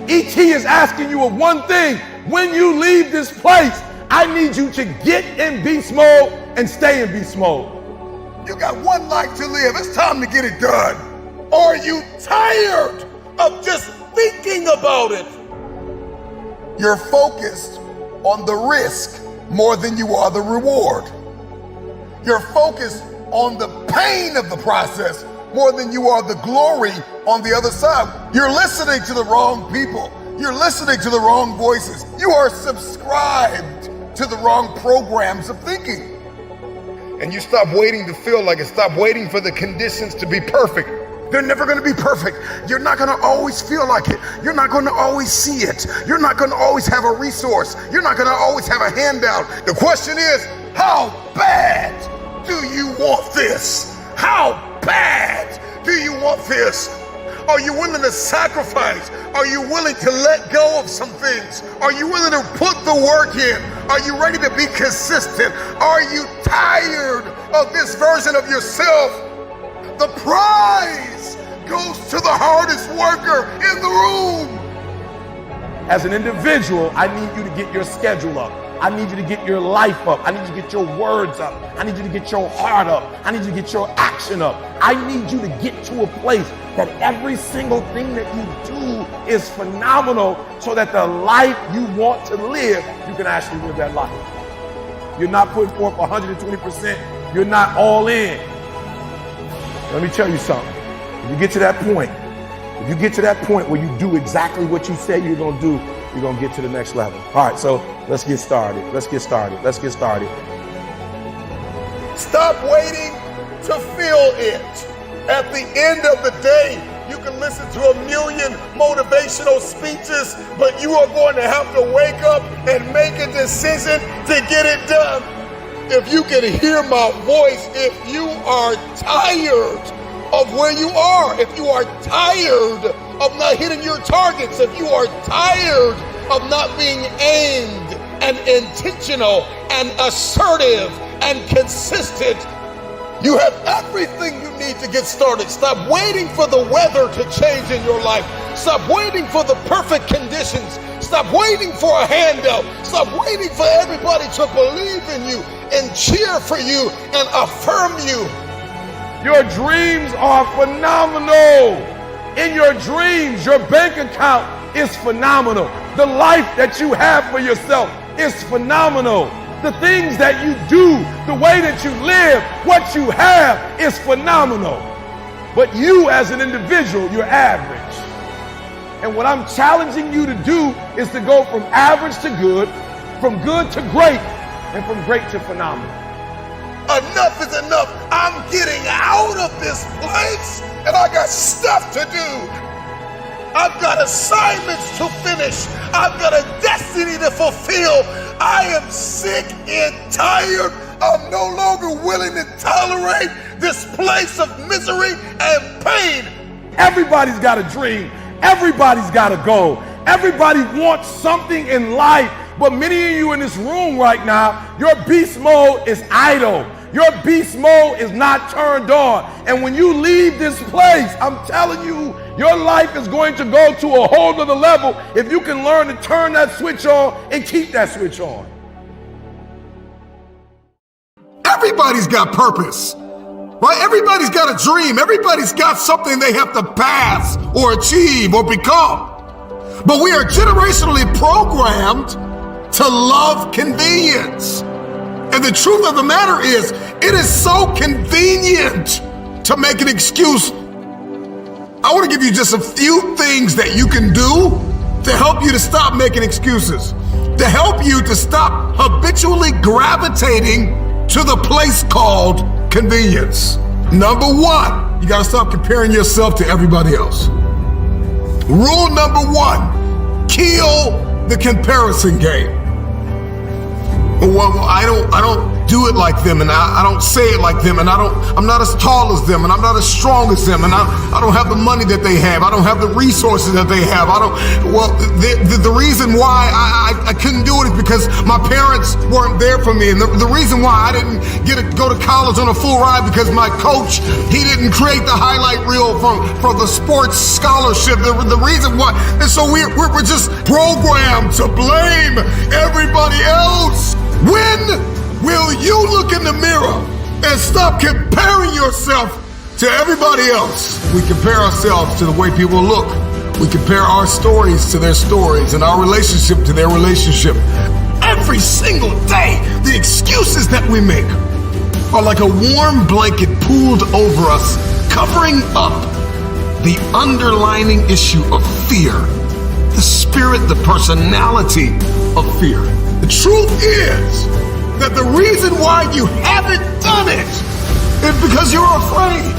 ET is asking you of one thing. When you leave this place, I need you to get in beast mode and stay in beast mode. You got one life to live. It's time to get it done. Are you tired of just thinking about it? You're focused on the risk more than you are the reward. You're focused on the pain of the process more than you are the glory on the other side. You're listening to the wrong people. You're listening to the wrong voices. You are subscribed to the wrong programs of thinking. And you stop waiting to feel like it. Stop waiting for the conditions to be perfect. They're never going to be perfect. You're not going to always feel like it. You're not going to always see it. You're not going to always have a resource. You're not going to always have a handout. The question is, how bad do you want this? How bad do you want this? Are you willing to sacrifice? Are you willing to let go of some things? Are you willing to put the work in? Are you ready to be consistent? Are you tired of this version of yourself? The prize goes to the hardest worker in the room. As an individual, I need you to get your schedule up. I need you to get your life up. I need you to get your words up. I need you to get your heart up. I need you to get your action up. I need you to get to a place that every single thing that you do is phenomenal so that the life you want to live, you can actually live that life. You're not putting forth 120%. You're not all in. Let me tell you something. If you get to that point, where you do exactly what you say you're going to do, you're going to get to the next level. All right, so let's get started. Stop waiting to feel it. At the end of the day, you can listen to 1 million motivational speeches, but you are going to have to wake up and make a decision to get it done. If you can hear my voice, if you are tired of where you are, if you are tired of not hitting your targets, if you are tired of not being aimed and intentional and assertive and consistent, you have everything you need to get started. Stop waiting for the weather to change in your life. Stop waiting for the perfect conditions. Stop waiting for a handout. Stop waiting for everybody to believe in you and cheer for you and affirm you. Your dreams are phenomenal. In your dreams, your bank account is phenomenal. The life that you have for yourself is phenomenal. The things that you do, the way that you live, what you have is phenomenal. But you as an individual, you're average. And what I'm challenging you to do is to go from average to good, from good to great, and from great to phenomenal. Enough is enough. I'm getting out of this place and I got stuff to do. I've got assignments to finish. I've got a destiny to fulfill. I am sick and tired. I'm no longer willing to tolerate this place of misery and pain. Everybody's got a dream. Everybody's got a goal. Everybody wants something in life. But many of you in this room right now, your beast mode is idle. Your beast mode is not turned on. And when you leave this place, I'm telling you, your life is going to go to a whole nother level if you can learn to turn that switch on and keep that switch on. Everybody's got purpose, right? Everybody's got a dream. Everybody's got something they have to pass or achieve or become. But we are generationally programmed to love convenience. And the truth of the matter is, it is so convenient to make an excuse. I want to give you just a few things that you can do to help you to stop making excuses, to help you to stop habitually gravitating to the place called convenience. Number one, you got to stop comparing yourself to everybody else. Rule number one, kill the comparison game. Well, I don't do it like them, and I don't say it like them, and I'm not as tall as them, and I'm not as strong as them, and I don't have the money that they have. I don't have the resources that they have. The reason why I couldn't do it is because my parents weren't there for me, and the reason why I didn't get to go to college on a full ride because my coach, he didn't create the highlight reel for the sports scholarship. The reason why, and so we're just programmed to blame everybody else. When will you look in the mirror and stop comparing yourself to everybody else? We compare ourselves to the way people look. We compare our stories to their stories and our relationship to their relationship. Every single day, the excuses that we make are like a warm blanket pulled over us, covering up the underlying issue of fear, the spirit, the personality of fear. The truth is that the reason why you haven't done it is because you're afraid.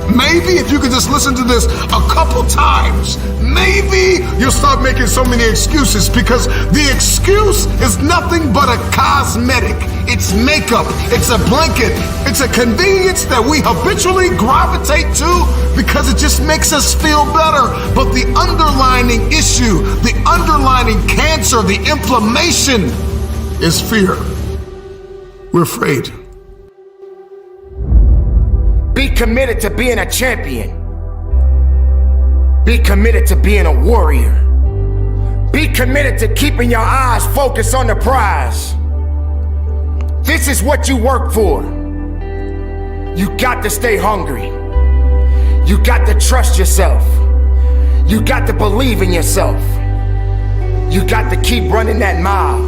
Maybe if you could just listen to this a couple times, maybe you'll stop making so many excuses, because the excuse is nothing but a cosmetic. It's makeup, it's a blanket, it's a convenience that we habitually gravitate to because it just makes us feel better. But the underlying issue, the underlying cancer, the inflammation is fear. We're afraid. Be committed to being a champion. Be committed to being a warrior. Be committed to keeping your eyes focused on the prize. This is what you work for. You got to stay hungry. You got to trust yourself. You got to believe in yourself. You got to keep running that mile.